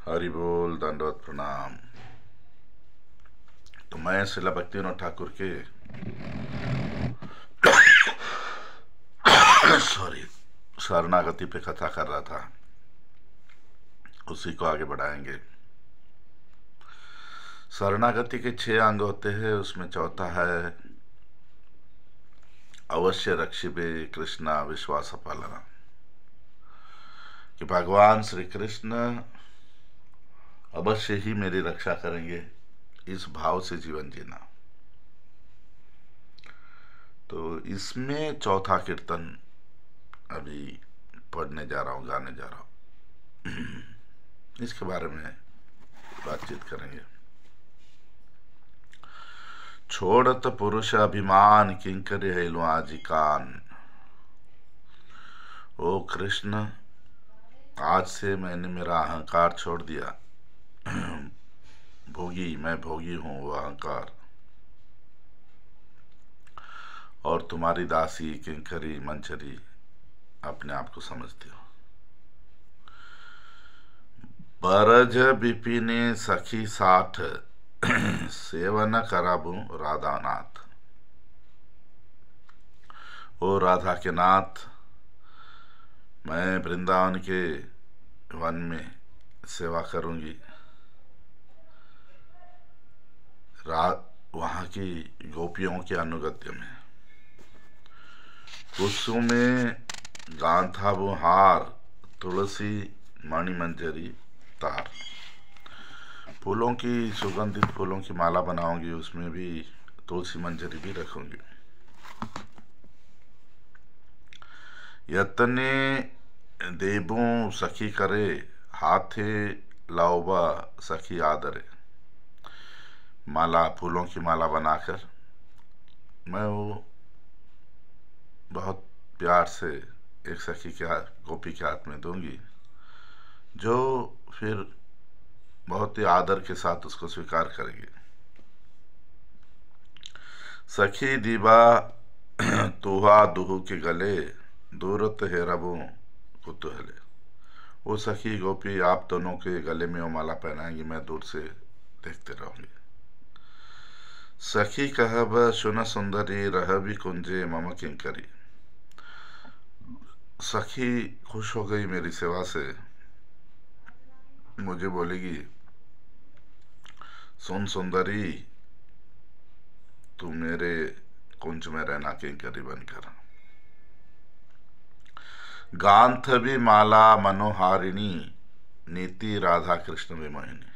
हरि बोल, दंडवत प्रणाम। तो मैं शिला भक्तिविनोद ठाकुर के सॉरी शरणागति पे कथा कर रहा था, उसी को आगे बढ़ाएंगे। शरणागति के 6 अंग होते हैं, उसमें चौथा है अवश्य रक्षिबे कृष्णा विश्वास पालना, कि भगवान श्री कृष्ण अवश्य ही मेरी रक्षा करेंगे, इस भाव से जीवन जीना। तो इसमें चौथा कीर्तन अभी पढ़ने जा रहा हूँ, गाने जा रहा हूँ। इसके बारे में बातचीत करेंगे। छोड़त पुरुष अभिमान किंकर हेलु आजिकान। ओ कृष्ण, आज से मैंने मेरा अहंकार छोड़ दिया। मैं भोगी हूं, वो अहंकार। और तुम्हारी दासी किंकरी मंचरी अपने आप को समझती हो। बरज बिपिने सखी साठ सेवन कराबू राधानाथ। ओ राधा के नाथ, मैं वृंदावन के वन में सेवा करूंगी, वहां की गोपियों के अनुगत्य में। कुसुमे गांथाबु हार तुलसी मणिमंजरी तार। फूलों की, सुगंधित फूलों की माला बनाऊंगी, उसमें भी तुलसी मंजरी भी रखूंगी। यतने देबू सखी करे, हाथे लाओबा सखी आदरे। माला, फूलों की माला बनाकर मैं वो बहुत प्यार से एक सखी के हाथ, गोपी के हाथ में दूंगी, जो फिर बहुत ही आदर के साथ उसको स्वीकार करेगी। सखी दीबा तुहा दुहू के गले, दूरत है रबू कुतूहले। वो सखी गोपी आप दोनों के गले में वो माला पहनाएंगी, मैं दूर से देखते रहूंगी। सखी कहब सुन सुंदरी, रहबी कुंजे मम किंकरी। सखी खुश हो गई मेरी सेवा से, मुझे बोलेगी, सुन सुंदरी, तू मेरे कुंज में रहना किंकरी बनकर। गांथ भी माला मनोहारिणी, नीति राधा कृष्ण विमोहिनी।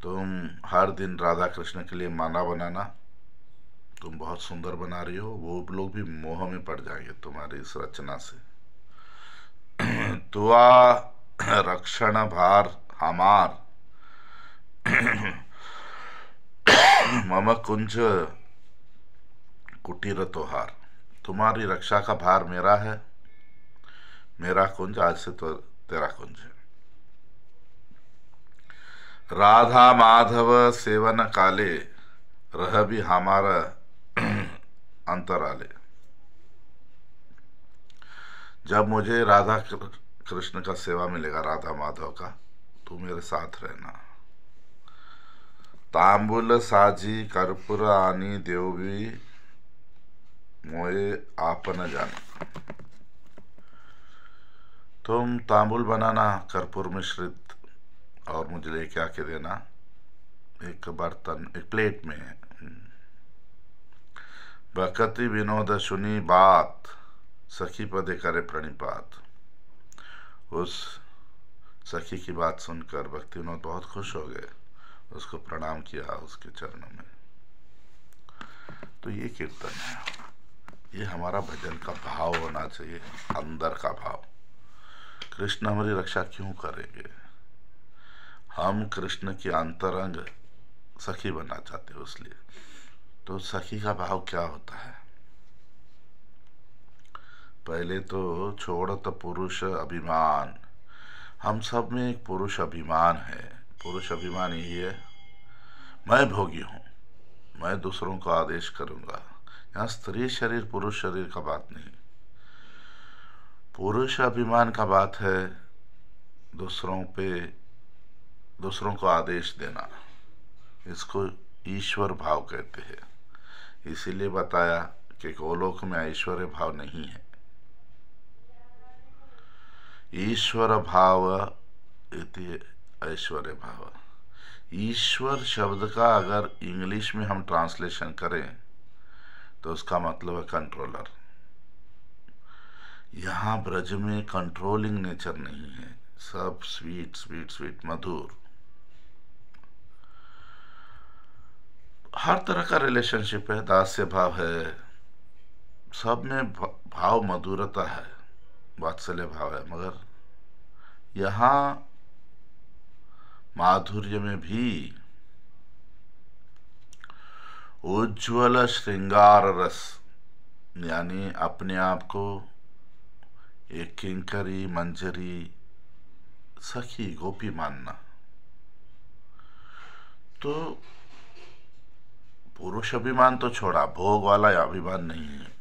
तुम हर दिन राधा कृष्ण के लिए माला बनाना, तुम बहुत सुंदर बना रही हो, वो लोग भी मोह में पड़ जाएंगे तुम्हारी इस रचना से। तुआ रक्षण भार हमार, मम कुंज कुटीर तोहार। तुम्हारी रक्षा का भार मेरा है, मेरा कुंज आज से तो तेरा कुंज है। राधा माधव सेवन काले, रह भी हमारा अंतराले। जब मुझे राधा कृष्ण का सेवा मिलेगा, राधा माधव का, तू मेरे साथ रहना। तांबुल साजी कर्पूर आनी, देवी मोए आप न जाने। तुम तांबुल बनाना कर्पूर मिश्रित, और मुझे लेके आके देना एक बर्तन, एक प्लेट में। भक्ति विनोद सुनी बात, सखी पदे करे प्रणिपात। उस सखी की बात सुनकर भक्ति विनोद बहुत खुश हो गए, उसको प्रणाम किया उसके चरणों में। तो ये कीर्तन है, ये हमारा भजन का भाव होना चाहिए, अंदर का भाव। कृष्ण हमारी रक्षा क्यों करेंगे? हम कृष्ण की अंतरंग सखी बनना चाहते हो, इसलिए। तो सखी का भाव क्या होता है? पहले तो छोड़त पुरुष अभिमान। हम सब में एक पुरुष अभिमान है। पुरुष अभिमान यही है, मैं भोगी हूं, मैं दूसरों को आदेश करूंगा। यहाँ स्त्री शरीर पुरुष शरीर का बात नहीं, पुरुष अभिमान का बात है दूसरों को आदेश देना, इसको ईश्वर भाव कहते हैं। इसीलिए बताया कि गोलोक में ऐश्वर्य भाव नहीं है। ईश्वर भाव इति ऐश्वर्य भाव। ईश्वर शब्द का अगर इंग्लिश में हम ट्रांसलेशन करें तो उसका मतलब है कंट्रोलर। यहाँ ब्रज में कंट्रोलिंग नेचर नहीं है, सब स्वीट स्वीट स्वीट मधुर। हर तरह का रिलेशनशिप है, दास्य भाव है, सब में भाव मधुरता है, वात्सल्य भाव है। मगर यहाँ माधुर्य में भी उज्ज्वल श्रृंगार रस, यानी अपने आप को एक किंकरी मंजरी सखी गोपी मानना। तो पुरुष अभिमान तो छोड़ा, भोग वाला अभिमान नहीं है।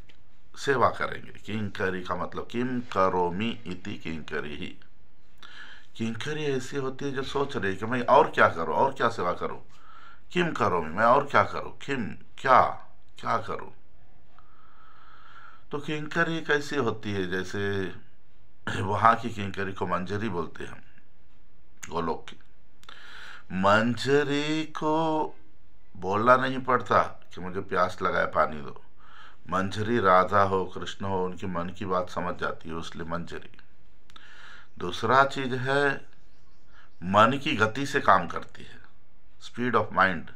सेवा करेंगे, किंकरी का मतलब किम करोमि इति किंकरी ही। किंकरी ऐसी होती है जो सोच रही है कि मैं और क्या करूं, और क्या सेवा करूं। किम करोमि, मैं और क्या करूं, किम क्या क्या करूं। तो किंकरी कैसी होती है, जैसे वहां की किंकरी को मंजरी बोलते हैं हम, गोलोक की। मंजरी को बोलना नहीं पड़ता कि मुझे प्यास लगा है पानी दो। मंजरी राधा हो कृष्ण हो, उनकी मन की बात समझ जाती है, इसलिए मंजरी। दूसरा चीज है, मन की गति से काम करती है, स्पीड ऑफ माइंड।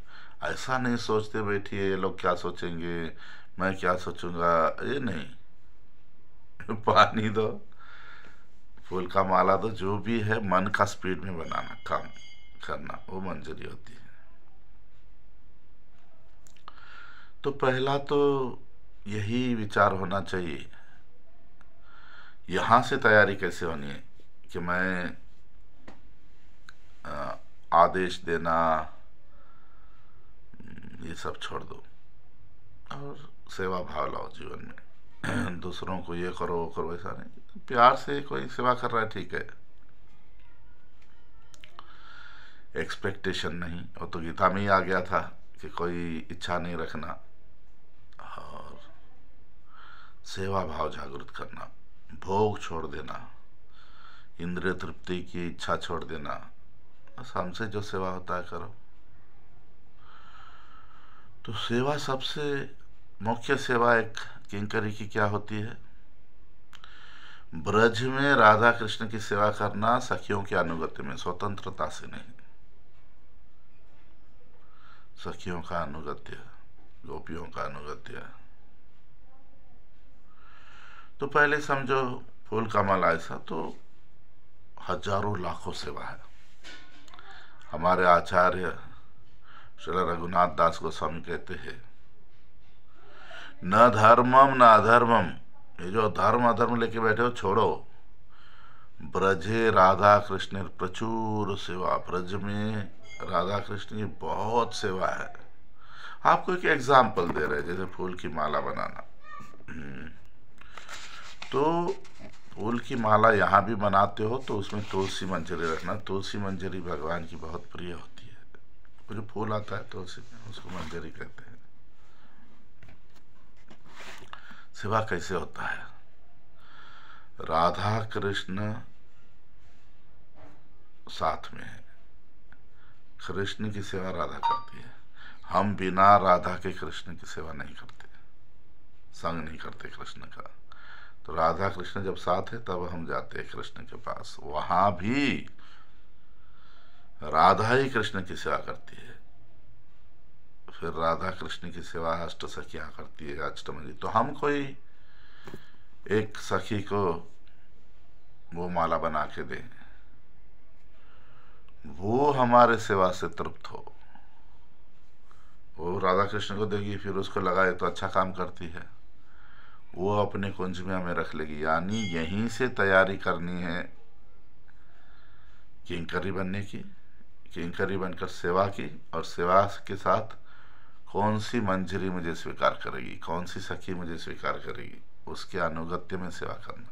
ऐसा नहीं सोचते बैठी है ये लोग क्या सोचेंगे, मैं क्या सोचूंगा, ये नहीं। पानी दो, फूल का माला दो, जो भी है मन का स्पीड में बनाना, काम करना, वो मंजरी होती है। तो पहला तो यही विचार होना चाहिए। यहां से तैयारी कैसे होनी है कि मैं आदेश देना ये सब छोड़ दो और सेवा भाव लाओ जीवन में। दूसरों को ये करो वो करो, ऐसा नहीं। प्यार से कोई सेवा कर रहा है, ठीक है, एक्सपेक्टेशन नहीं। वो तो गीता में ही आ गया था कि कोई इच्छा नहीं रखना, और सेवा भाव जागृत करना, भोग छोड़ देना, इंद्रिय तृप्ति की इच्छा छोड़ देना। बस हमसे जो सेवा होता है करो। तो सेवा सबसे मुख्य सेवा एक किंकरी की क्या होती है? ब्रज में राधा कृष्ण की सेवा करना, सखियों के अनुगत्य में, स्वतंत्रता से नहीं, सखियों का अनुगत्य, गोपियों का अनुगत्य। तो पहले समझो फूल का माला, ऐसा तो हजारों लाखों सेवा है। हमारे आचार्य श्री रघुनाथ दास गोस्वामी कहते हैं, न धर्मम न अधर्मम, ये जो धर्म अधर्म लेके बैठे हो छोड़ो। ब्रजे राधा कृष्ण प्रचुर सेवा, ब्रज में राधा कृष्ण की बहुत सेवा है। आपको एक एग्जाम्पल दे रहे हैं, जैसे फूल की माला बनाना। तो फूल की माला यहाँ भी बनाते हो तो उसमें तुलसी मंजरी रखना। तुलसी मंजरी भगवान की बहुत प्रिय होती है। वो जो फूल आता है तुलसी में, उसको मंजरी कहते हैं। सेवा कैसे होता है? राधा कृष्ण साथ में है, कृष्ण की सेवा राधा करती है। हम बिना राधा के कृष्ण की सेवा नहीं करते, संग नहीं करते कृष्ण का। तो राधा कृष्ण जब साथ है तब हम जाते हैं कृष्ण के पास। वहां भी राधा ही कृष्ण की सेवा करती है। फिर राधा कृष्ण की सेवा अष्ट सखियां करती है, अष्टमंजी। तो हम कोई एक सखी को वो माला बना के दें, वो हमारे सेवा से तृप्त हो, वो राधा कृष्ण को देगी, फिर उसको लगाए तो अच्छा काम करती है, वो अपने कुंज में हमें रख लेगी। यानी यहीं से तैयारी करनी है किंकरी बनने की, किंकरी बनकर सेवा की, और सेवा के साथ कौन सी मंजरी मुझे स्वीकार करेगी, कौन सी सखी मुझे स्वीकार करेगी, उसके अनुगत्य में सेवा करना।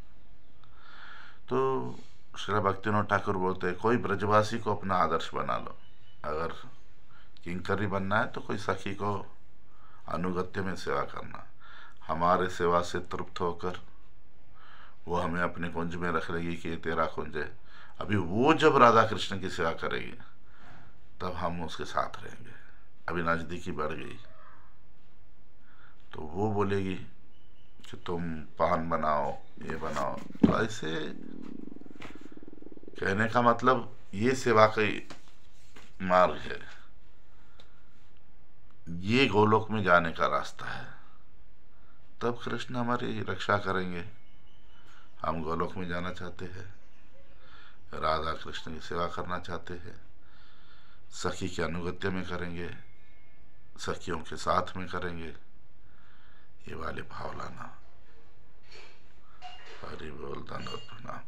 तो श्री भक्तिविनोद ठाकुर बोलते हैं, कोई ब्रजवासी को अपना आदर्श बना लो। अगर किंकरी बनना है तो कोई सखी को अनुगत्य में सेवा करना, हमारे सेवा से तृप्त होकर वो हमें अपने कुंज में रख लेगी कि ये तेरा कुंज है। अभी वो जब राधा कृष्ण की सेवा करेगी तब हम उसके साथ रहेंगे। अभी नज़दीकी बढ़ गई तो वो बोलेगी कि तुम पान बनाओ, ये बनाओ। तो ऐसे कहने का मतलब ये सेवा का मार्ग है, ये गोलोक में जाने का रास्ता है। तब कृष्ण हमारी रक्षा करेंगे। हम गोलोक में जाना चाहते हैं, राधा कृष्ण की सेवा करना चाहते हैं, सखी के अनुगत्य में करेंगे, सखियों के साथ में करेंगे, ये वाले भाव लाना। हरि बोल, धन्यवाद, प्रणाम।